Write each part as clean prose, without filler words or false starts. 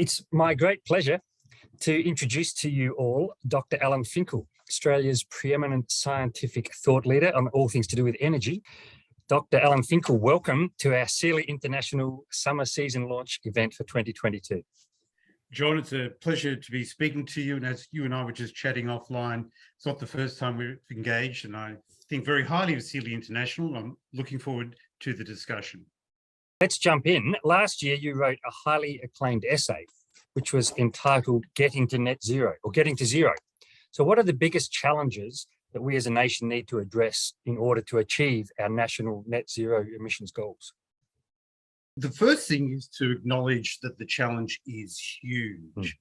It's my great pleasure to introduce to you all Dr. Alan Finkel, Australia's preeminent scientific thought leader on all things to do with energy. Dr. Alan Finkel, welcome to our Seeley International Summer Season Launch event for 2022. John, it's a pleasure to be speaking to you. And as you and I were just chatting offline, it's not the first time we've engaged, and I think very highly of Seeley International. I'm looking forward to the discussion. Let's jump in. Last year, you wrote a highly acclaimed essay, which was entitled Getting to Net Zero, or Getting to Zero. So what are the biggest challenges that we as a nation need to address in order to achieve our national net zero emissions goals? The first thing is to acknowledge that the challenge is huge.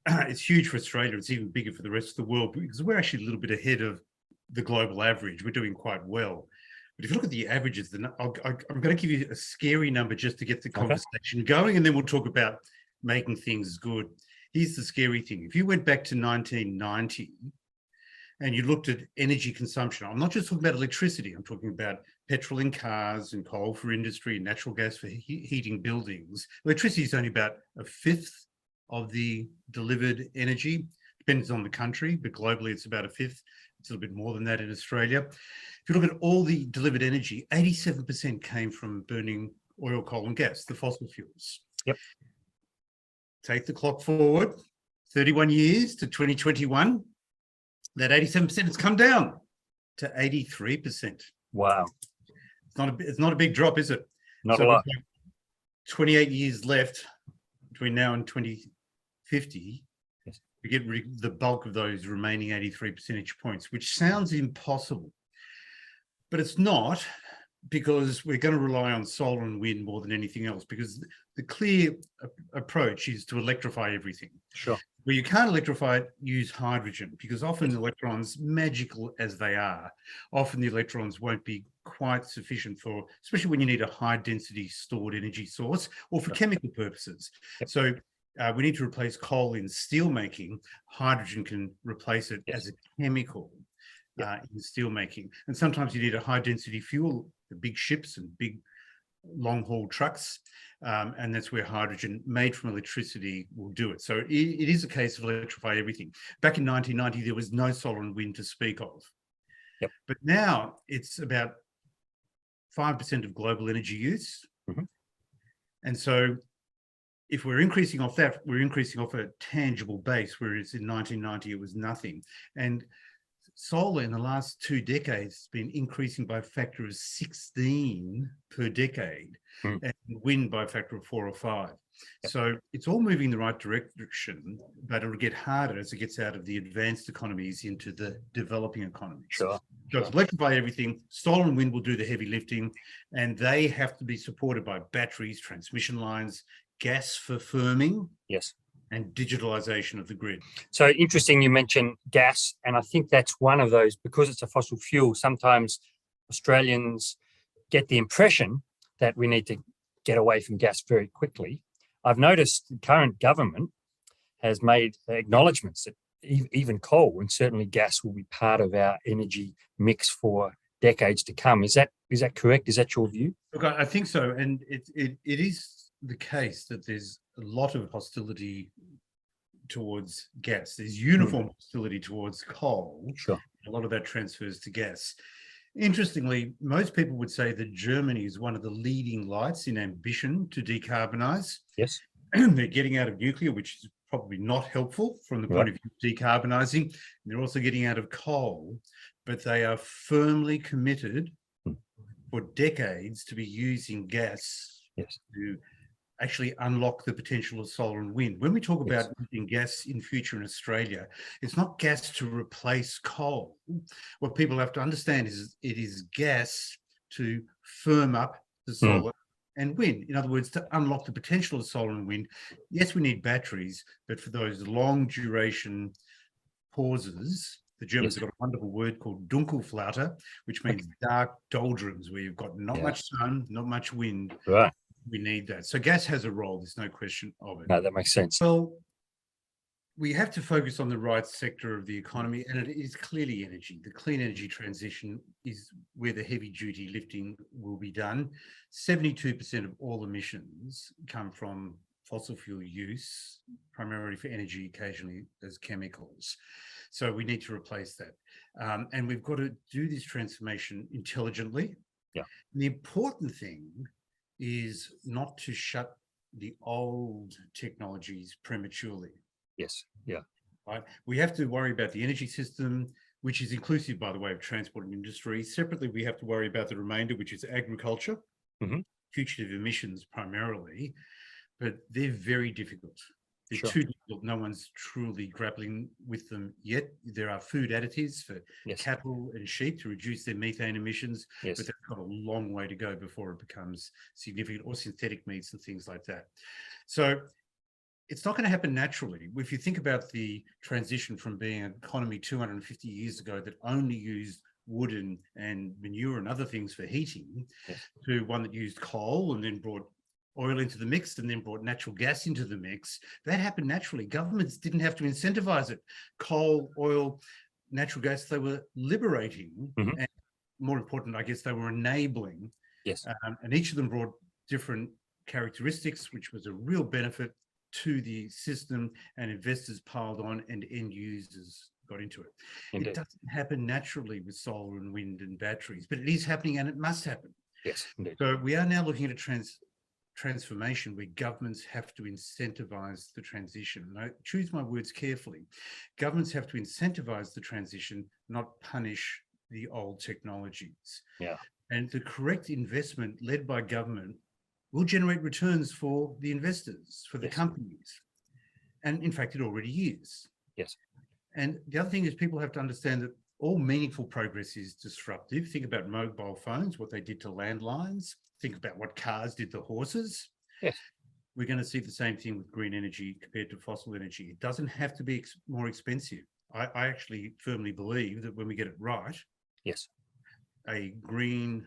It's huge for Australia. It's even bigger for the rest of the world because we're actually a little bit ahead of the global average. We're doing quite well. But if you look at the averages, then I'm going to give you a scary number just to get the conversation going, and then we'll talk about making things good. Here's the scary thing. If you went back to 1990 and you looked at energy consumption, I'm not just talking about electricity, I'm talking about petrol in cars and coal for industry and natural gas for heating buildings. Electricity is only about a fifth of the delivered energy. Depends on the country, but globally it's about a fifth. It's a little bit more than that in Australia. If you look at all the delivered energy, 87% came from burning oil, coal and gas, the fossil fuels. Yep. Take the clock forward 31 years to 2021, that 87% has come down to 83%. Wow. It's not a big drop, is it? Not a lot. 28 years left between now and 2050. Yes. We get rid of the bulk of those remaining 83 percentage points, which sounds impossible, but it's not, because we're going to rely on solar and wind more than anything else, because the clear approach is to electrify everything. Sure. Where you can't electrify it, use hydrogen, because often the electrons, magical as they are, often the electrons won't be quite sufficient for, especially when you need a high density stored energy source or for chemical purposes. Yep. So we need to replace coal in steel making. Hydrogen can replace it as a chemical in steel making. And sometimes you need a high density fuel for big ships and big long haul trucks. And that's where hydrogen made from electricity will do it. So it is a case of electrify everything. Back in 1990, there was no solar and wind to speak of. Yep. But now it's about 5% of global energy use. Mm-hmm. And so if we're increasing off that, we're increasing off a tangible base, whereas in 1990, it was nothing. And solar in the last 2 decades has been increasing by a factor of 16 per decade, and wind by a factor of 4 or 5. Yep. So it's all moving in the right direction, but it'll get harder as it gets out of the advanced economies into the developing economies. Sure. So it's electrify everything. Solar and wind will do the heavy lifting, and they have to be supported by batteries, transmission lines, gas for firming. Yes. And digitalization of the grid. So interesting you mentioned gas, and I think that's one of those, because it's a fossil fuel, sometimes Australians get the impression that we need to get away from gas very quickly. I've noticed the current government has made acknowledgements that even coal and certainly gas will be part of our energy mix for decades to come. Is that correct? Is that your view? Look, I think so. And it is the case that there's a lot of hostility towards gas. There's uniform hostility towards coal. Sure. A lot of that transfers to gas. Interestingly, most people would say that Germany is one of the leading lights in ambition to decarbonize. Yes. They're getting out of nuclear, which is probably not helpful from the point of view of decarbonizing. They're also getting out of coal, but they are firmly committed for decades to be using gas to actually unlock the potential of solar and wind. When we talk about using gas in future in Australia, it's not gas to replace coal. What people have to understand is it is gas to firm up the solar and wind. In other words, to unlock the potential of solar and wind. Yes, we need batteries, but for those long duration pauses, the Germans have got a wonderful word called Dunkelflaute, which means dark doldrums, where you've got not much sun, not much wind. Right. We need that. So gas has a role. There's no question of it. No, that makes sense. Well, we have to focus on the right sector of the economy, and it is clearly energy. The clean energy transition is where the heavy duty lifting will be done. 72% of all emissions come from fossil fuel use, primarily for energy, occasionally as chemicals. So we need to replace that. And we've got to do this transformation intelligently. Yeah. And the important thing is not to shut the old technologies prematurely. Yes. Yeah. Right? We have to worry about the energy system, which is inclusive, by the way, of transport and industry. Separately, we have to worry about the remainder, which is agriculture, fugitive emissions primarily, but they're very difficult. They're too difficult. No one's truly grappling with them yet. There are food additives for cattle and sheep to reduce their methane emissions, but they've got a long way to go before it becomes significant, or synthetic meats and things like that. So it's not going to happen naturally. If you think about the transition from being an economy 250 years ago that only used wood and manure and other things for heating, to one that used coal and then brought oil into the mix and then brought natural gas into the mix, that happened naturally. Governments didn't have to incentivize it. Coal, oil, natural gas, they were liberating. And more important, I guess, they were enabling. And each of them brought different characteristics, which was a real benefit to the system, and investors piled on and end users got into it. Indeed. It doesn't happen naturally with solar and wind and batteries, but it is happening and it must happen. Yes, indeed. So we are now looking at a transformation where governments have to incentivize the transition. And I choose my words carefully. Governments have to incentivize the transition, not punish the old technologies. Yeah. And the correct investment led by government will generate returns for the investors, for the companies. And in fact, it already is. Yes. And the other thing is, people have to understand that all meaningful progress is disruptive. Think about mobile phones, what they did to landlines. Think about what cars did to horses. Yes. We're going to see the same thing with green energy compared to fossil energy. It doesn't have to be more expensive. I actually firmly believe that when we get it right, a green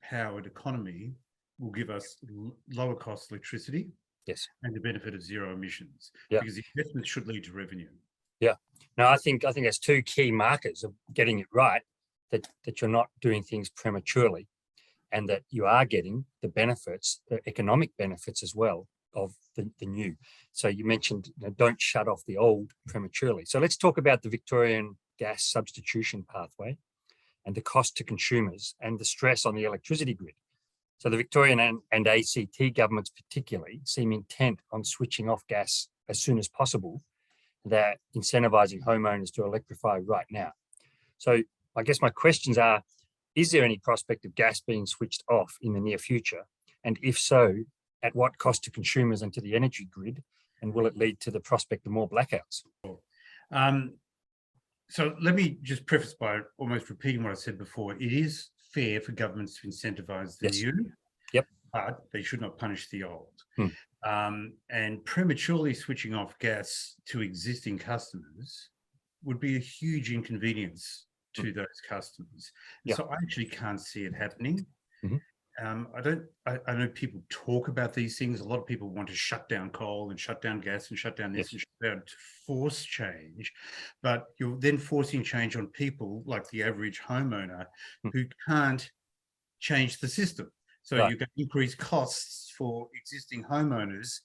powered economy will give us lower cost electricity and the benefit of zero emissions, because the investments should lead to revenue. Yeah. No, I think that's two key markers of getting it right, that you're not doing things prematurely, and that you are getting the benefits, the economic benefits as well of the new. So you mentioned, don't shut off the old prematurely. So let's talk about the Victorian gas substitution pathway and the cost to consumers and the stress on the electricity grid. So the Victorian and ACT governments particularly seem intent on switching off gas as soon as possible. They're incentivising homeowners to electrify right now. So I guess my questions are, is there any prospect of gas being switched off in the near future? And if so, at what cost to consumers and to the energy grid? And will it lead to the prospect of more blackouts? So let me just preface by almost repeating what I said before. It is fair for governments to incentivise the new, but they should not punish the old. And prematurely switching off gas to existing customers would be a huge inconvenience to those customers. So I actually can't see it happening. I know people talk about these things. A lot of people want to shut down coal and shut down gas and shut down this and shut down to force change, but you're then forcing change on people like the average homeowner who can't change the system. So you're going to increase costs for existing homeowners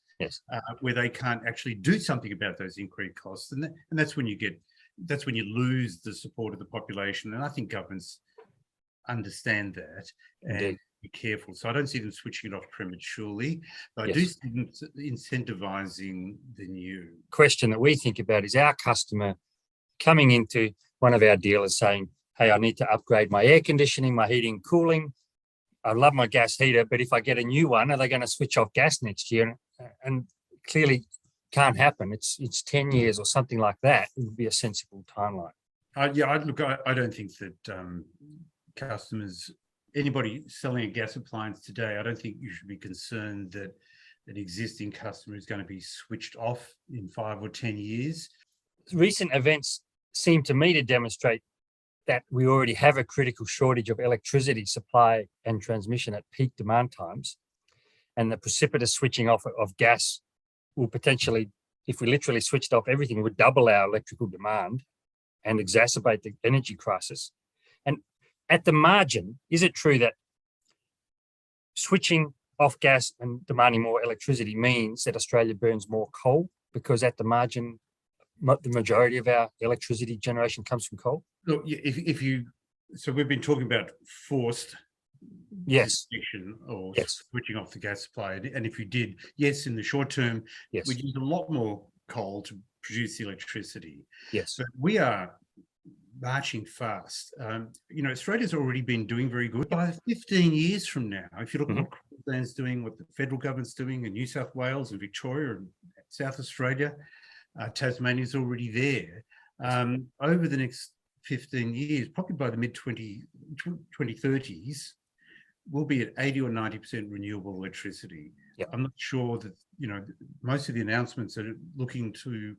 where they can't actually do something about those increased costs, and that's when you lose the support of the population. And I think governments understand that and be careful. So I don't see them switching it off prematurely, but I do see them incentivising the new. Question that we think about is our customer coming into one of our dealers saying, hey, I need to upgrade my air conditioning, my heating, cooling. I love my gas heater, but if I get a new one, are they going to switch off gas next year? And clearly can't happen. It's 10 years or something like that. It would be a sensible timeline. I don't think that customers, anybody selling a gas appliance today, I don't think you should be concerned that an existing customer is going to be switched off in 5 or 10 years. Recent events seem to me to demonstrate that we already have a critical shortage of electricity supply and transmission at peak demand times. And the precipitous switching off of gas will potentially, if we literally switched off everything, would double our electrical demand and exacerbate the energy crisis. And at the margin, is it true that switching off gas and demanding more electricity means that Australia burns more coal, because at the margin, the majority of our electricity generation comes from coal? Look, so we've been talking about forced disconnection or switching off the gas supply. And if you did, yes, in the short term, we'd use a lot more coal to produce the electricity. Yes. But we are marching fast. Australia's already been doing very good. By 15 years from now, if you look at what Queensland's doing, what the federal government's doing, and New South Wales and Victoria and South Australia, Tasmania's already there. Over the next 15 years, probably by the mid-2030s, we'll be at 80 or 90% renewable electricity. Yep. I'm not sure that, most of the announcements are looking to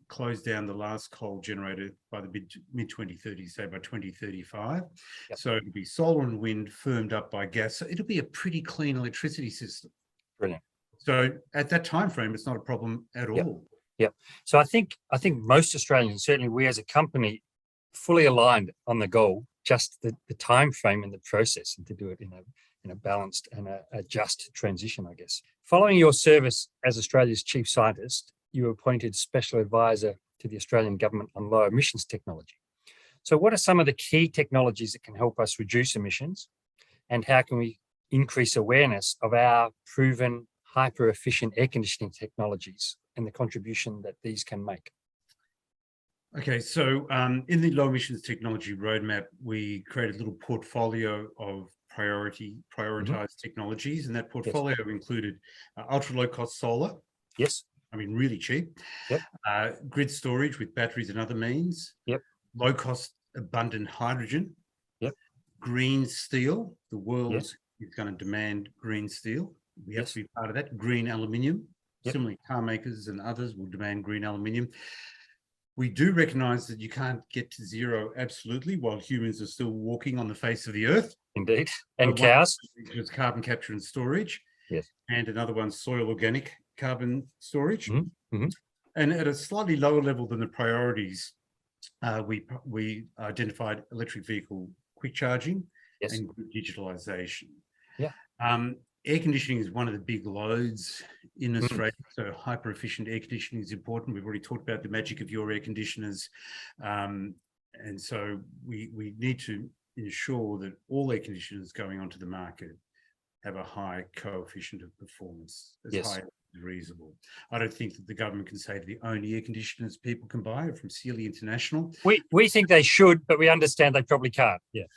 close down the last coal generator by the mid-2030s, say by 2035. Yep. So it'll be solar and wind firmed up by gas. So it'll be a pretty clean electricity system. Brilliant. So at that time frame, it's not a problem at all. Yep. So I think most Australians, certainly we as a company, fully aligned on the goal, just the time frame and the process, and to do it in a balanced and a just transition, I guess. Following your service as Australia's chief scientist, you were appointed special advisor to the Australian government on low emissions technology. So what are some of the key technologies that can help us reduce emissions, and how can we increase awareness of our proven hyper efficient air conditioning technologies and the contribution that these can make? Okay, so in the low emissions technology roadmap, we created a little portfolio of prioritized technologies, and that portfolio included ultra low cost solar. Yes. I mean, really cheap. Yep. Grid storage with batteries and other means. Yep. Low cost abundant hydrogen. Yep. Green steel. The world is going to demand green steel. We have to be part of that. Green aluminium. Yep. Similarly, car makers and others will demand green aluminium. We do recognize that you can't get to zero absolutely while humans are still walking on the face of the earth. Indeed. And cows. It's carbon capture and storage. Yes. And another one's soil organic carbon storage. Mm-hmm. And at a slightly lower level than the priorities, we identified electric vehicle quick charging and digitalization. Yeah. Air conditioning is one of the big loads in Australia, so hyper efficient air conditioning is important. We've already talked about the magic of your air conditioners, and so we need to ensure that all air conditioners going onto the market have a high coefficient of performance, as high as reasonable. I don't think that the government can say the only air conditioners people can buy are from Seeley International. We think they should, but we understand they probably can't. Yeah.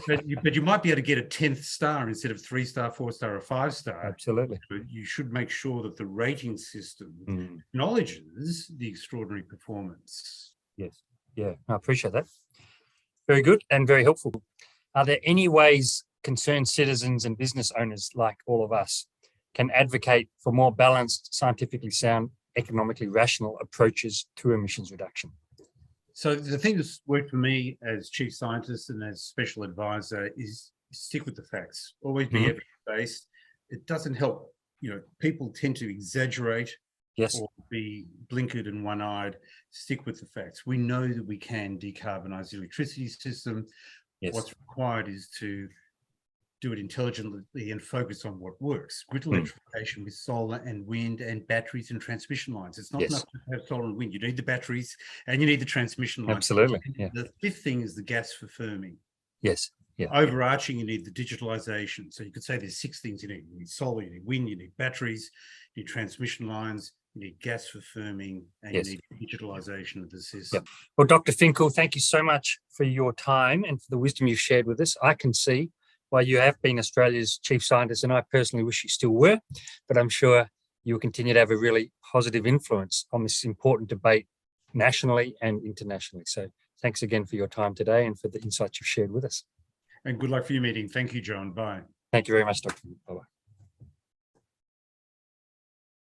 but you might be able to get a 10th star instead of 3-star, 4-star, or 5-star. Absolutely. You should make sure that the rating system acknowledges the extraordinary performance. Yes. Yeah, I appreciate that. Very good and very helpful. Are there any ways concerned citizens and business owners like all of us can advocate for more balanced, scientifically sound, economically rational approaches to emissions reduction? So the thing that's worked for me as chief scientist and as special advisor is stick with the facts. Always be evidence-based. It doesn't help. People tend to exaggerate or be blinkered and one-eyed. Stick with the facts. We know that we can decarbonize the electricity system. Yes. What's required is to do it intelligently and focus on what works. Grid electrification with solar and wind and batteries and transmission lines. It's not enough to have solar and wind. You need the batteries and you need the transmission lines. Absolutely. Yeah. The fifth thing is the gas for firming. Yes. Yeah. Overarching, you need the digitalization. So you could say there's 6 things you need. You need solar, you need wind, you need batteries, you need transmission lines, you need gas for firming, and you need digitalization of the system. Yep. Well, Dr. Finkel, thank you so much for your time and for the wisdom you've shared with us. I can see why you have been Australia's chief scientist, and I personally wish you still were, but I'm sure you'll continue to have a really positive influence on this important debate nationally and internationally. So thanks again for your time today and for the insights you've shared with us. And good luck for your meeting. Thank you, John. Bye. Thank you very much, Dr. Bye-bye.